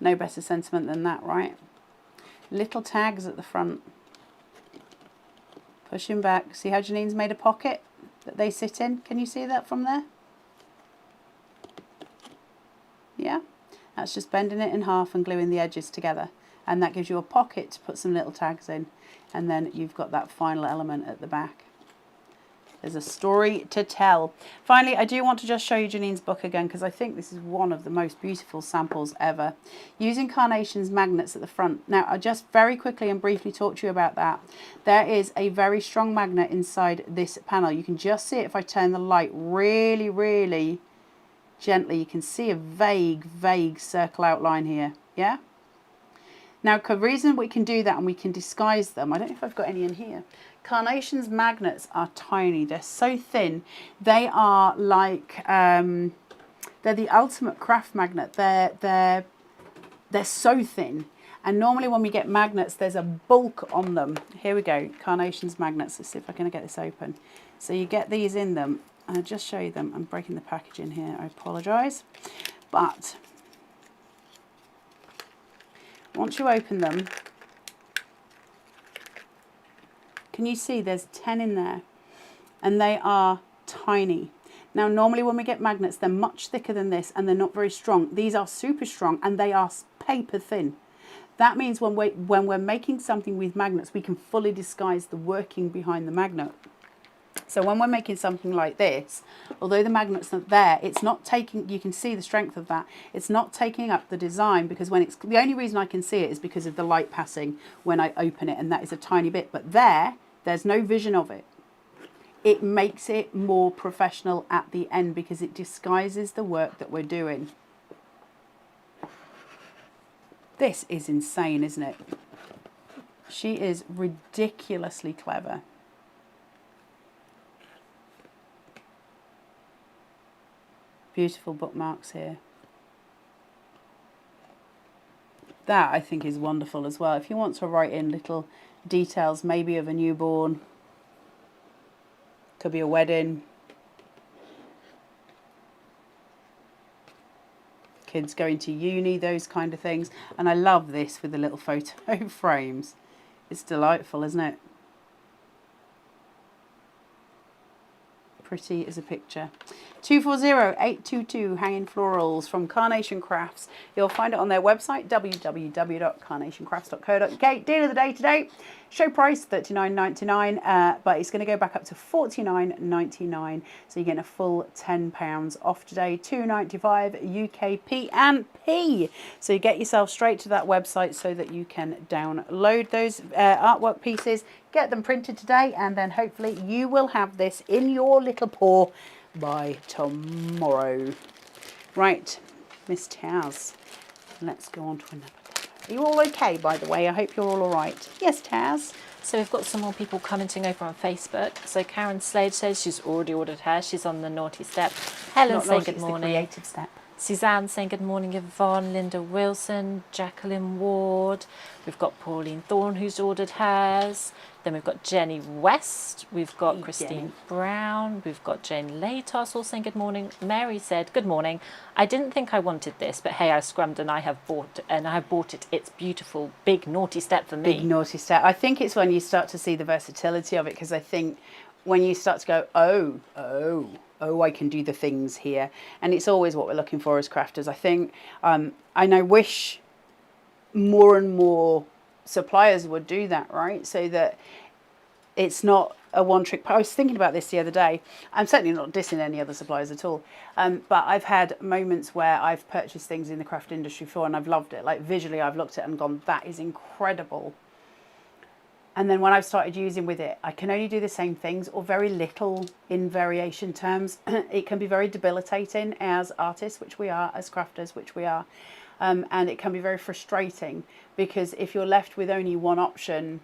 Speaker 1: No better sentiment than that, right? Little tags at the front. Pushing back. See how Janine's made a pocket that they sit in? Can you see that from there? Yeah? That's just bending it in half and gluing the edges together. And that gives you a pocket to put some little tags in. And then you've got that final element at the back. There's a story to tell. Finally, I do want to just show you Janine's book again because I think this is one of the most beautiful samples ever. Using Carnation's magnets at the front. Now, I'll just very quickly and briefly talk to you about that. There is a very strong magnet inside this panel. You can just see it if I turn the light really, really gently. You can see a vague, vague circle outline here. Yeah? Now, the reason we can do that and we can disguise them, I don't know if I've got any in here. Carnation's magnets are tiny. They're so thin. They are like, they're the ultimate craft magnet. They're so thin. And normally when we get magnets, there's a bulk on them. Here we go, Carnation's magnets. Let's see if I can get this open. So you get these in them. I'll just show you them. I'm breaking the packaging here. I apologise. But once you open them, can you see there's 10 in there? And they are tiny. Now, normally when we get magnets, they're much thicker than this and they're not very strong. These are super strong and they are paper thin. That means when we're making something with magnets, we can fully disguise the working behind the magnet. So when we're making something like this, although the magnet's not there, it's not taking, you can see the strength of that. It's not taking up the design because when it's, the only reason I can see it is because of the light passing when I open it, and that is a tiny bit. But there's no vision of it. It makes it more professional at the end because it disguises the work that we're doing. This is insane, isn't it? She is ridiculously clever. Beautiful bookmarks here. That I think is wonderful as well. If you want to write in little details, maybe of a newborn, could be a wedding, kids going to uni, those kind of things. And I love this with the little photo frames. It's delightful, isn't it? Pretty as a picture. 240822 Hanging Florals from Carnation Crafts. You'll find it on their website, www.carnationcrafts.co.uk. Deal of the day today. Show price $39.99, but it's going to go back up to $49.99. So you're getting a full £10 off today. $2.95 UK P&P. So you get yourself straight to that website so that you can download those artwork pieces, get them printed today, and then hopefully you will have this in your little paw by tomorrow. Right, Miss Taz, let's go on to another. Are you all okay, by the way? I hope you're all right. Yes, Taz.
Speaker 2: So we've got some more people commenting over on Facebook. So Karen Slade says she's already ordered hers. She's on the naughty step. Helen saying good morning.
Speaker 1: The creative step.
Speaker 2: Suzanne saying good morning, Yvonne, Linda Wilson, Jacqueline Ward. We've got Pauline Thorne who's ordered hers. Then we've got Jenny West. We've got Christine
Speaker 1: Jenny
Speaker 2: Brown. We've got Jane Latos all saying good morning. Mary said, good morning. I didn't think I wanted this, but hey, I scrummed and I have bought it. It's beautiful. Big naughty step for me.
Speaker 1: Big naughty step. I think it's when you start to see the versatility of it, because I think when you start to go, oh, I can do the things here. And it's always what we're looking for as crafters. I think, and I wish more and more suppliers would do that, right? So that it's not a one-trick. I was thinking about this the other day. I'm certainly not dissing any other suppliers at all. But I've had moments where I've purchased things in the craft industry before and I've loved it. Like visually, I've looked at it and gone, that is incredible. And then when I've started using with it, I can only do the same things or very little in variation terms. It can be very debilitating as artists, which we are, as crafters, which we are. And it can be very frustrating because if you're left with only one option,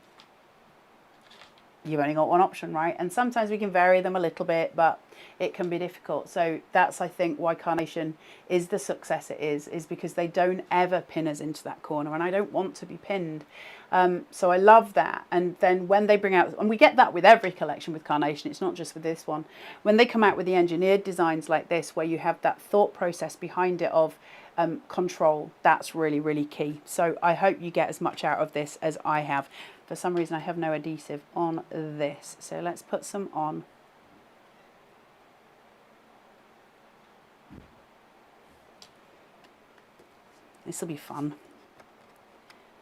Speaker 1: you've only got one option, right? And sometimes we can vary them a little bit, but it can be difficult. So that's, I think, why Carnation is the success it is because they don't ever pin us into that corner, and I don't want to be pinned. So I love that. And then when they bring out, and we get that with every collection with Carnation, it's not just with this one, when they come out with the engineered designs like this, where you have that thought process behind it of control, that's really, really key. So I hope you get as much out of this as I have. For some reason I have no adhesive on this, so let's put some on. This will be fun.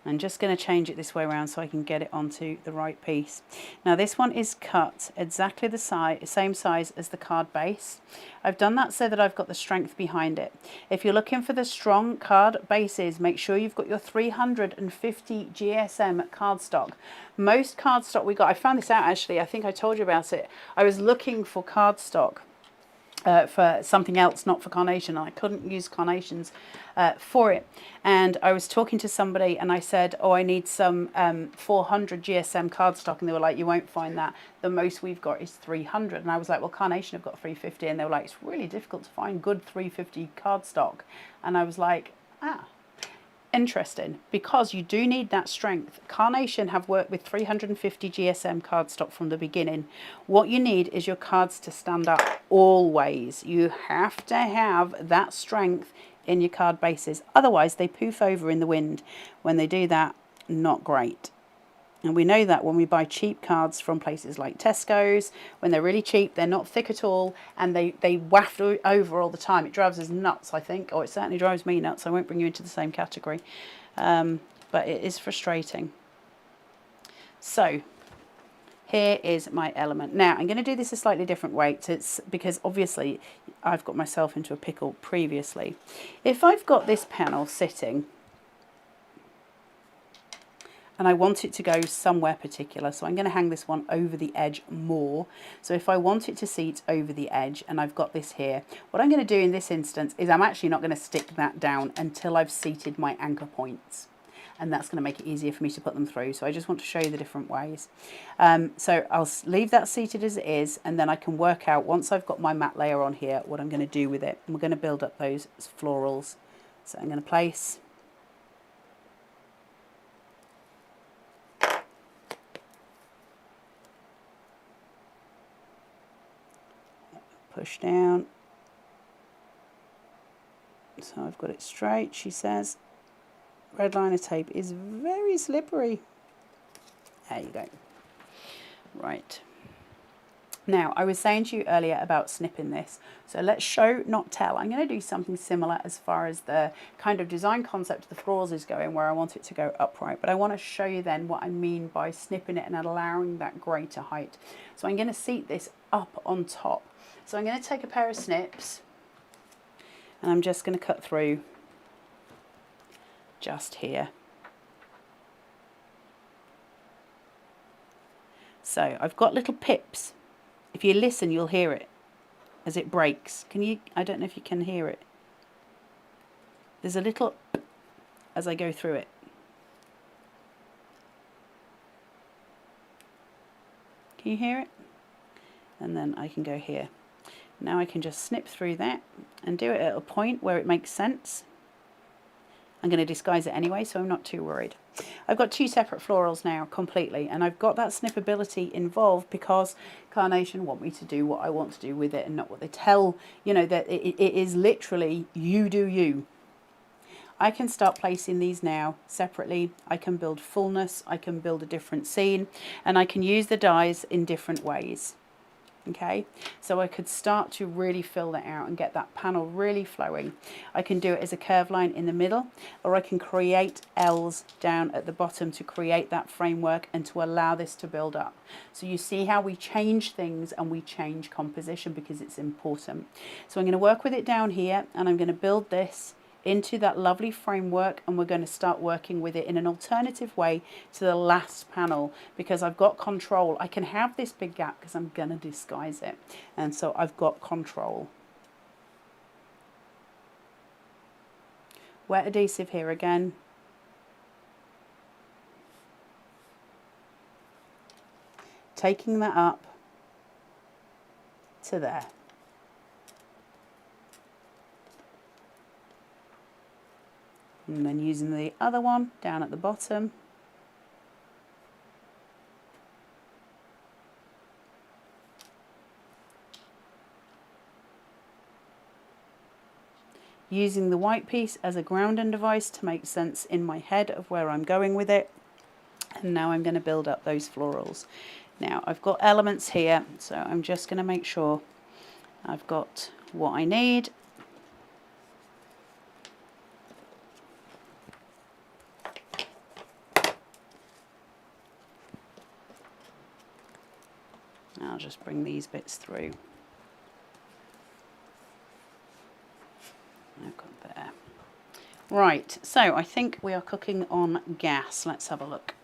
Speaker 1: I'm just going to change it this way around so I can get it onto the right piece. Now this one is cut exactly the same size as the card base. I've done that so that I've got the strength behind it. If you're looking for the strong card bases, make sure you've got your 350 GSM cardstock. Most cardstock we got, I found this out actually, I think I told you about it. I was looking for cardstock for something else, not for Carnation, and I couldn't use Carnations for it. And I was talking to somebody and I said, oh, I need some 400 GSM cardstock, and they were like, you won't find that. The most we've got is 300. And I was like, well, Carnation have got 350, and they were like, it's really difficult to find good 350 cardstock. And I was like, ah, interesting, because you do need that strength. Carnation have worked with 350 GSM cardstock from the beginning. What you need is your cards to stand up always. You have to have that strength in your card bases, otherwise they poof over in the wind. When they do that, not great. And we know that when we buy cheap cards from places like Tesco's, when they're really cheap, they're not thick at all, and they waft over all the time. It drives us nuts, I think, or it certainly drives me nuts. I won't bring you into the same category, but it is frustrating. So here is my element. Now I'm going to do this a slightly different way because obviously I've got myself into a pickle previously. If I've got this panel sitting and I want it to go somewhere particular, so I'm going to hang this one over the edge more. So if I want it to seat over the edge and I've got this here, what I'm going to do in this instance is I'm actually not going to stick that down until I've seated my anchor points. And that's going to make it easier for me to put them through. So I just want to show you the different ways. So I'll leave that seated as it is, and then I can work out, once I've got my matte layer on here, what I'm going to do with it. And we're going to build up those florals. So I'm going to place push down. So I've got it straight, she says. Red liner tape is very slippery. There you go. Right. Now, I was saying to you earlier about snipping this. So let's show, not tell. I'm going to do something similar as far as the kind of design concept of the florals is going, where I want it to go upright. But I want to show you then what I mean by snipping it and allowing that greater height. So I'm going to seat this up on top. So I'm going to take a pair of snips and I'm just going to cut through just here. So I've got little pips. If you listen, you'll hear it as it breaks. Can you? I don't know if you can hear it. There's a little as I go through it. Can you hear it? And then I can go here. Now I can just snip through that and do it at a point where it makes sense. I'm going to disguise it anyway, so I'm not too worried. I've got two separate florals now completely, and I've got that snippability involved because Carnation want me to do what I want to do with it and not what they tell, you know, that it is literally you do you. I can start placing these now separately. I can build fullness, I can build a different scene, and I can use the dies in different ways. Okay, so I could start to really fill that out and get that panel really flowing. I can do it as a curved line in the middle, or I can create L's down at the bottom to create that framework and to allow this to build up. So you see how we change things and we change composition because it's important. So I'm going to work with it down here, and I'm going to build this into that lovely framework, and we're going to start working with it in an alternative way to the last panel because I've got control. I can have this big gap because I'm going to disguise it, and so I've got control. Wet adhesive here again. taking that up to there. And then using the other one down at the bottom. Using the white piece as a grounding device to make sense in my head of where I'm going with it. And now I'm going to build up those florals. Now I've got elements here, so I'm just going to make sure I've got what I need. I'll just bring these bits through. I've got there. Right, so I think we are cooking on gas. Let's have a look.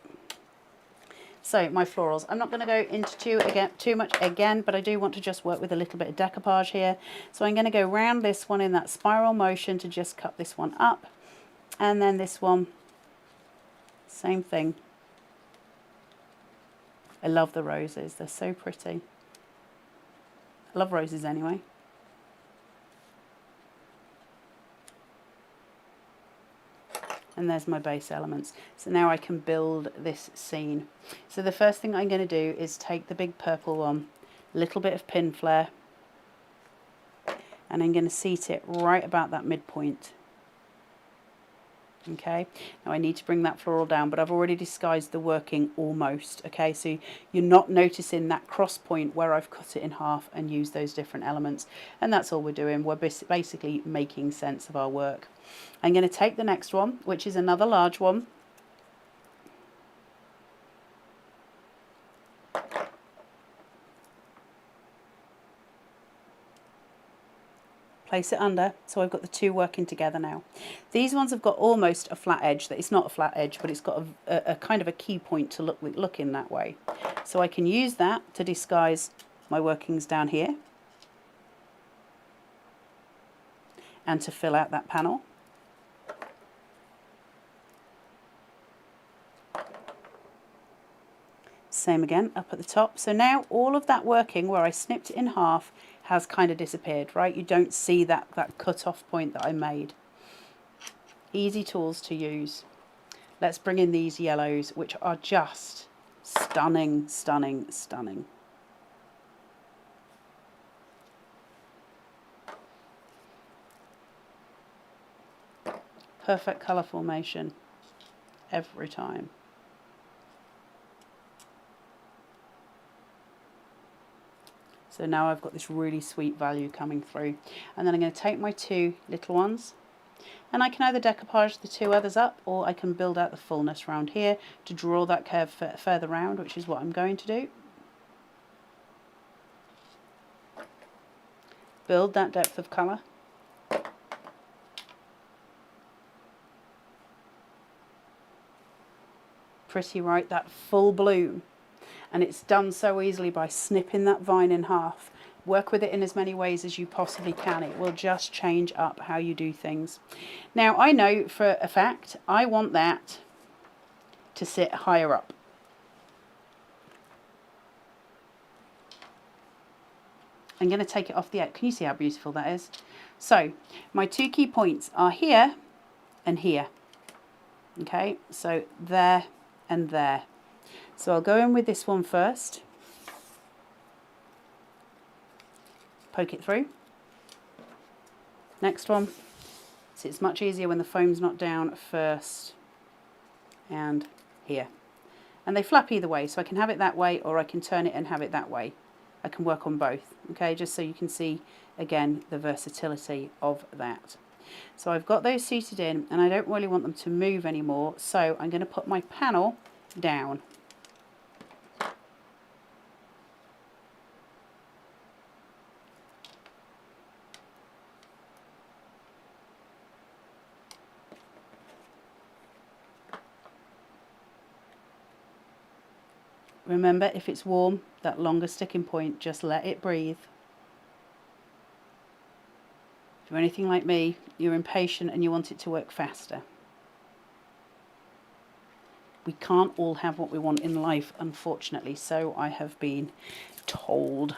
Speaker 1: So my florals, I'm not going to go into too much again, but I do want to just work with a little bit of decoupage here. So I'm going to go round this one in that spiral motion to just cut this one up. And then this one, same thing. I love the roses, they're so pretty. I love roses anyway. And there's my base elements. So now I can build this scene. So the first thing I'm going to do is take the big purple one, a little bit of pin flare, and I'm going to seat it right about that midpoint. Okay, now I need to bring that floral down, but I've already disguised the working almost. Okay, so you're not noticing that cross point where I've cut it in half and used those different elements, and that's all we're doing. We're basically making sense of our work. I'm going to take the next one, which is another large one. Place it under, so I've got the two working together now. These ones have got almost a flat edge. That it's not a flat edge, but it's got a kind of a key point to look in that way. So I can use that to disguise my workings down here and to fill out that panel. Same again up at the top. So now all of that working where I snipped it in half has kind of disappeared, right? You don't see that cut off point that I made. Easy tools to use. Let's bring in these yellows, which are just stunning, stunning, stunning. Perfect colour formation every time. So now I've got this really sweet value coming through. And then I'm going to take my two little ones, and I can either decoupage the two others up, or I can build out the fullness around here to draw that curve further round, which is what I'm going to do. Build that depth of colour. Pretty, right? That full bloom. And it's done so easily by snipping that vine in half. Work with it in as many ways as you possibly can. It will just change up how you do things. Now, I know for a fact I want that to sit higher up. I'm going to take it off the edge. Can you see how beautiful that is? So my two key points are here and here. Okay, so there and there. So I'll go in with this one first. Poke it through. Next one. So it's much easier when the foam's not down first. And here. And they flap either way, so I can have it that way or I can turn it and have it that way. I can work on both, okay, just so you can see again the versatility of that. So I've got those seated in and I don't really want them to move anymore, so I'm going to put my panel down. Remember, if it's warm, that longer sticking point, just let it breathe. If you're anything like me, you're impatient and you want it to work faster. we can't all have what we want in life, unfortunately, so I have been told.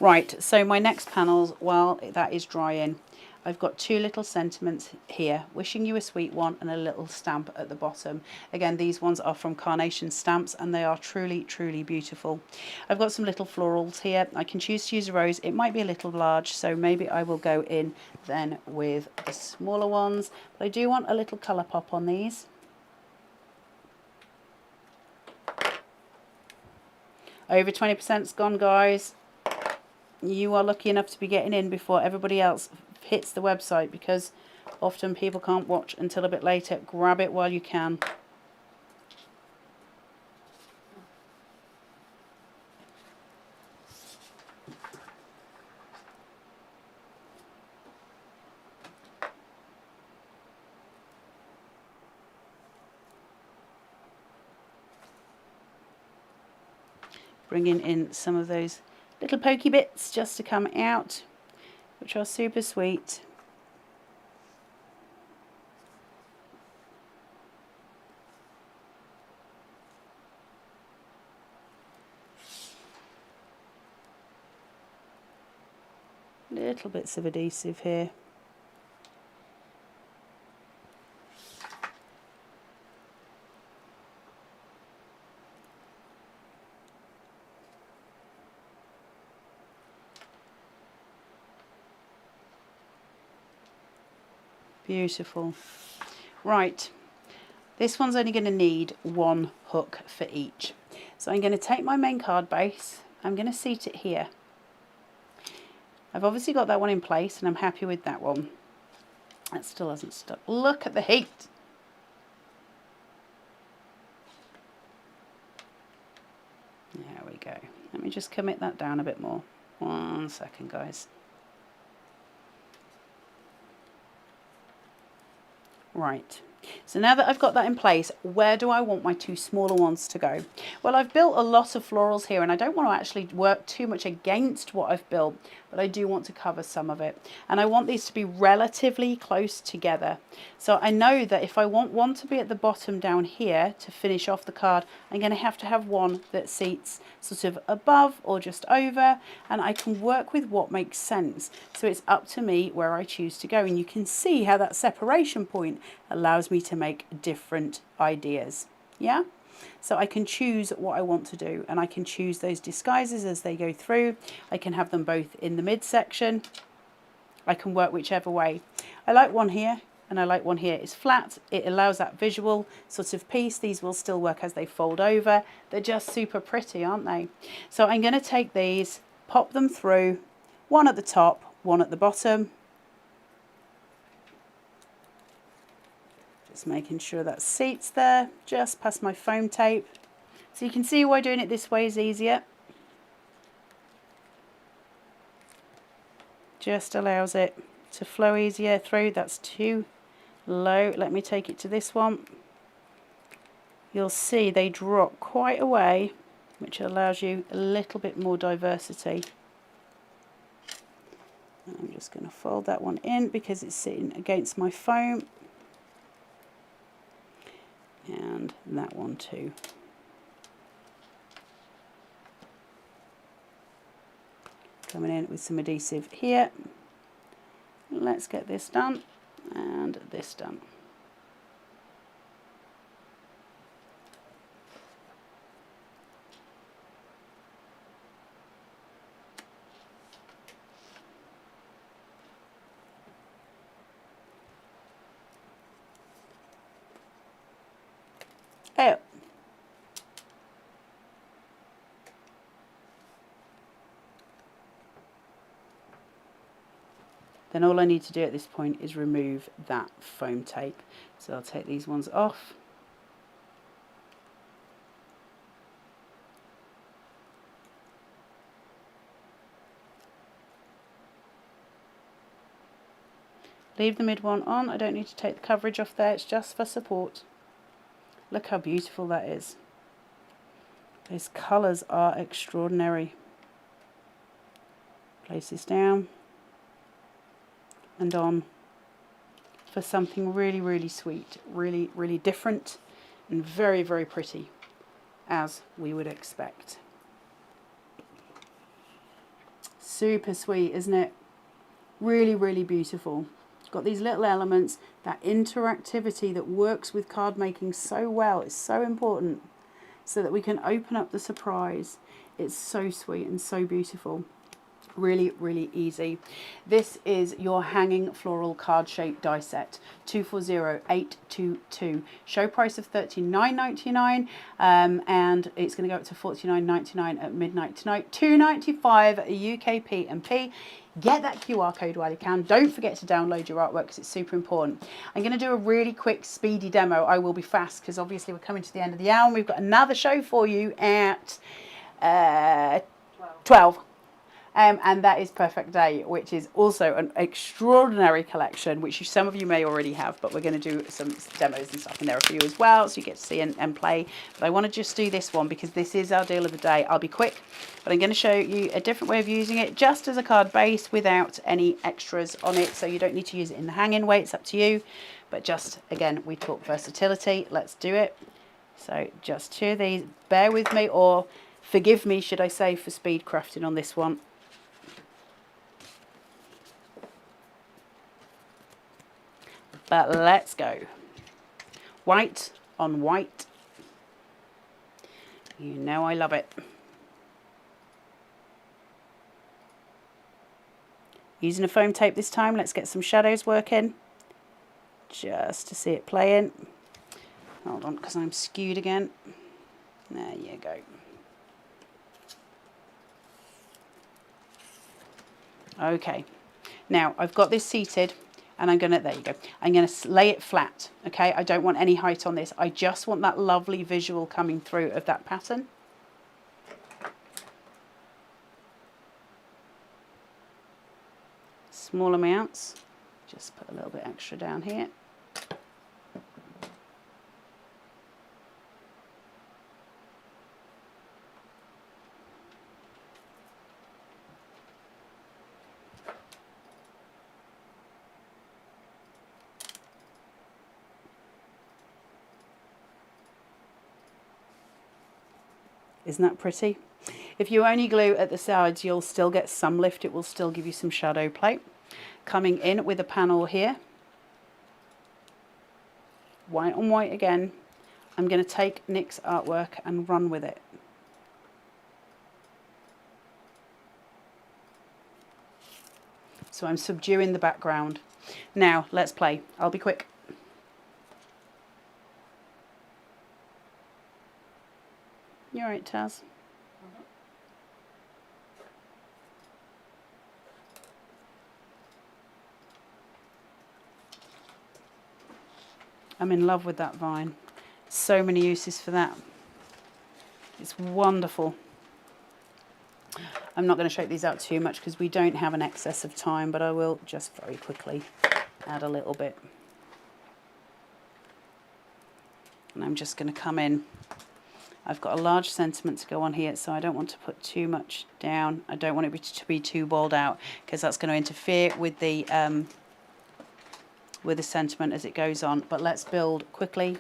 Speaker 1: Right, so my next panels, well, that is drying. I've got two little sentiments here, wishing you a sweet one and a little stamp at the bottom. Again, these ones are from Carnation stamps and they are truly, truly beautiful. I've got some little florals here. I can choose to use a rose. It might be a little large, so maybe I will go in then with the smaller ones. But I do want a little colour pop on these. Over 20%'s gone, guys. You are lucky enough to be getting in before everybody else hits the website, because often people can't watch until a bit later. Grab it while you can. Bringing in some of those little pokey bits just to come out, which are super sweet. Little bits of adhesive here. Beautiful. Right, this one's only going to need one hook for each. So I'm going to take my main card base, I'm going to seat it here. I've obviously got that one in place and I'm happy with that one. That still hasn't stuck. Look at the heat. There we go. Let me just commit that down a bit more. 1 second, guys. Right, so now that I've got that in place, where do I want my two smaller ones to go? Well, I've built a lot of florals here and I don't want to actually work too much against what I've built, but I do want to cover some of it. And I want these to be relatively close together. So I know that if I want one to be at the bottom down here to finish off the card, I'm going to have one that seats sort of above or just over, and I can work with what makes sense. So it's up to me where I choose to go, and you can see how that separation point allows me to make different ideas. Yeah, so I can choose what I want to do, and I can choose those disguises as they go through. I can have them both in the midsection. I can work whichever way. I like one here and I like one here. It's flat, it allows that visual sort of piece. These will still work as they fold over. They're just super pretty, aren't they? So I'm going to take these, pop them through, one at the top, one at the bottom. Just making sure that seats there, just past my foam tape. So you can see why doing it this way is easier. Just allows it to flow easier through. That's too low. Let me take it to this one. You'll see they drop quite a way, which allows you a little bit more diversity. I'm just going to fold that one in because it's sitting against my foam. And that one too. Coming in with some adhesive here. Let's get this done and this done. Oh. Then all I need to do at this point is remove that foam tape. So I'll take these ones off. Leave the mid one on. I don't need to take the coverage off there. It's just for support. Look how beautiful that is. Those colours are extraordinary. Place this down and on for something really, really sweet, really, really different and very, very pretty, as we would expect. Super sweet, isn't it? Really, really beautiful. Got these little elements, that interactivity that works with card making so well. It's so important so that we can open up the surprise. It's so sweet and so beautiful. Really, really easy. This is your Hanging Floral Card Shape die set, 240822. Show price of $39.99, and it's going to go up to $49.99 at midnight tonight. $2.95 UK P&P. Get that QR code while you can. Don't forget to download your artwork because it's super important. I'm going to do a really quick, speedy demo. I will be fast because obviously we're coming to the end of the hour and we've got another show for you at 12. And that is Perfect Day, which is also an extraordinary collection, which some of you may already have, but we're going to do some demos and stuff in there for you as well, so you get to see and play. But I want to just do this one because this is our deal of the day. I'll be quick, but I'm going to show you a different way of using it, just as a card base without any extras on it, so you don't need to use it in the hanging way. It's up to you, but just, again, we talk versatility. Let's do it. So just 2 of these. Bear with me, or forgive me, should I say, for speed crafting on this one. But let's go. White on white. You know I love it. Using a foam tape this time. Let's get some shadows working. Just to see it playing. Hold on, because I'm skewed again. There you go. Okay. Now, I've got this seated. And I'm going to, there you go, I'm going to lay it flat, okay? I don't want any height on this. I just want that lovely visual coming through of that pattern. Small amounts. Just put a little bit extra down here. Isn't that pretty? If you only glue at the sides, you'll still get some lift. It will still give you some shadow play. Coming in with a panel here. White on white again. I'm going to take Nick's artwork and run with it. So I'm subduing the background. Now, let's play. I'll be quick. You all right, Taz? I'm in love with that vine. So many uses for that. It's wonderful. I'm not going to shake these out too much because we don't have an excess of time, but I will just very quickly add a little bit. And I'm just going to come in. I've got a large sentiment to go on here, so I don't want to put too much down. I don't want it to be too balled out because that's going to interfere with the sentiment as it goes on. But let's build quickly.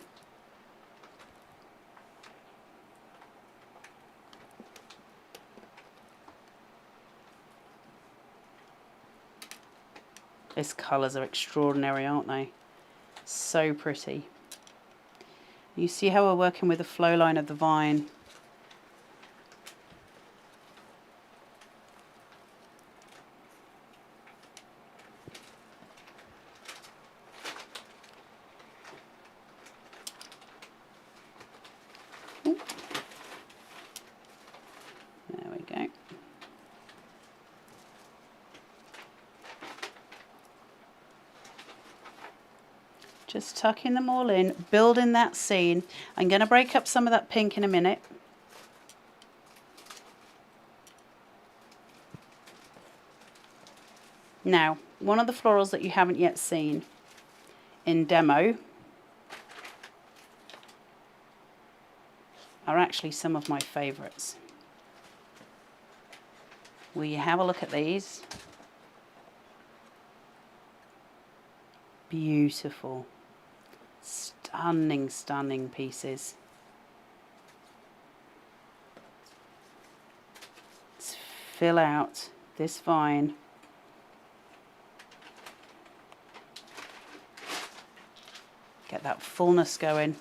Speaker 1: These colours are extraordinary, aren't they? So pretty. You see how we're working with the flow line of the vine. Ooh. There we go. Just tucking them all in, building that scene. I'm going to break up some of that pink in a minute. Now, one of the florals that you haven't yet seen in demo are actually some of my favourites. Will you have a look at these? Beautiful. Stunning, stunning pieces. Let's fill out this vine. Get that fullness going.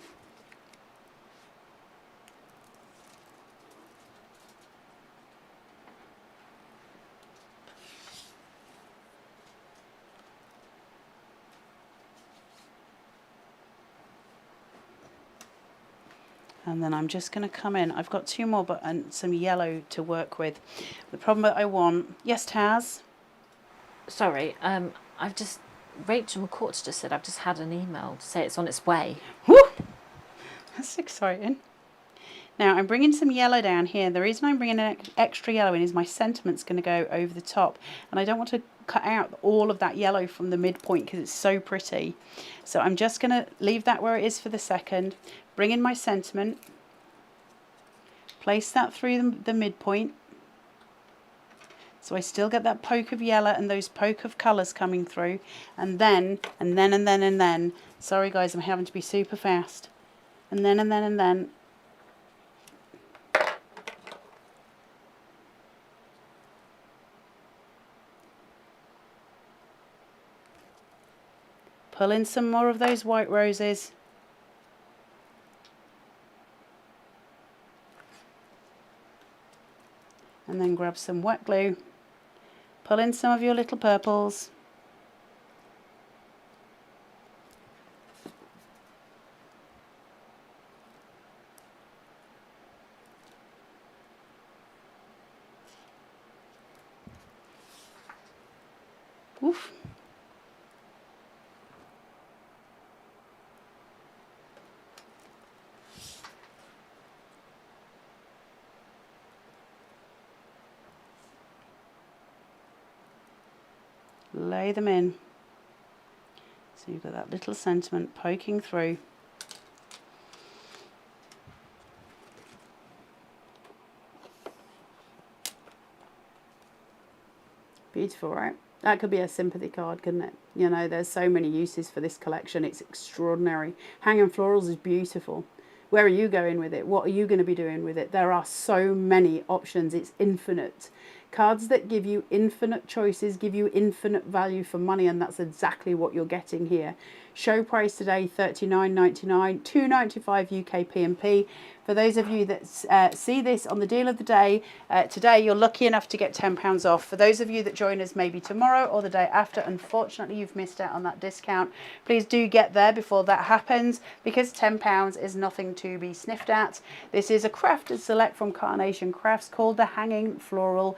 Speaker 1: And then I'm just going to come in. I've got 2 more, but and some yellow to work with. The problem that I want... Yes, Taz?
Speaker 2: Sorry, I've just... Rachel McCourt just said I've just had an email to say it's on its way.
Speaker 1: Woo! That's exciting. Now, I'm bringing some yellow down here. The reason I'm bringing an extra yellow in is my sentiment's going to go over the top. And I don't want to cut out all of that yellow from the midpoint because it's so pretty. So I'm just going to leave that where it is for the second. Bring in my sentiment. Place that through the midpoint. So I still get that poke of yellow and those poke of colours coming through. And then. Sorry guys, I'm having to be super fast. And then. Pull in some more of those white roses. And then grab some wet glue. Pull in some of your little purples. Oof. Lay them in. So you've got that little sentiment poking through. Beautiful, right? That could be a sympathy card, couldn't it? You know, there's so many uses for this collection. It's extraordinary. Hanging Florals is beautiful. Where are you going with it? What are you going to be doing with it? There are so many options. It's infinite. Cards that give you infinite choices, give you infinite value for money, and that's exactly what you're getting here. Show price today, $39.99, $2.95 UK P&P. For those of you that see this on the deal of the day, today you're lucky enough to get £10 off. For those of you that join us maybe tomorrow or the day after, unfortunately you've missed out on that discount. Please do get there before that happens, because £10 is nothing to be sniffed at. This is a Crafter Select from Carnation Crafts called the Hanging Floral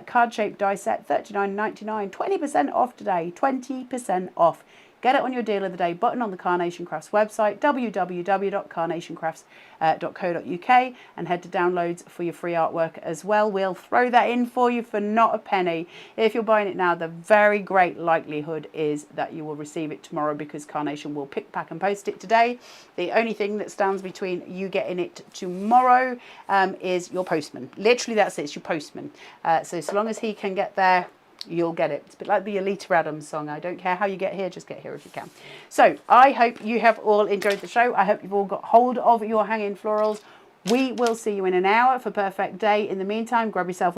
Speaker 1: card-shaped die set, $39.99, 20% off today, 20% off. Get it on your deal of the day button on the Carnation Crafts website, www.carnationcrafts.co.uk, and head to downloads for your free artwork as well. We'll throw that in for you for not a penny. If you're buying it now, the very great likelihood is that you will receive it tomorrow, because Carnation will pick, pack and post it today. The only thing that stands between you getting it tomorrow is your postman. Literally, that's it. It's your postman. So long as he can get there, you'll get it. It's a bit like the Alita Adams song. I don't care how you get here, just get here if you can. So I hope you have all enjoyed the show. I hope you've all got hold of your Hanging Florals. We will see you in an hour for Perfect Day. In the meantime, grab yourself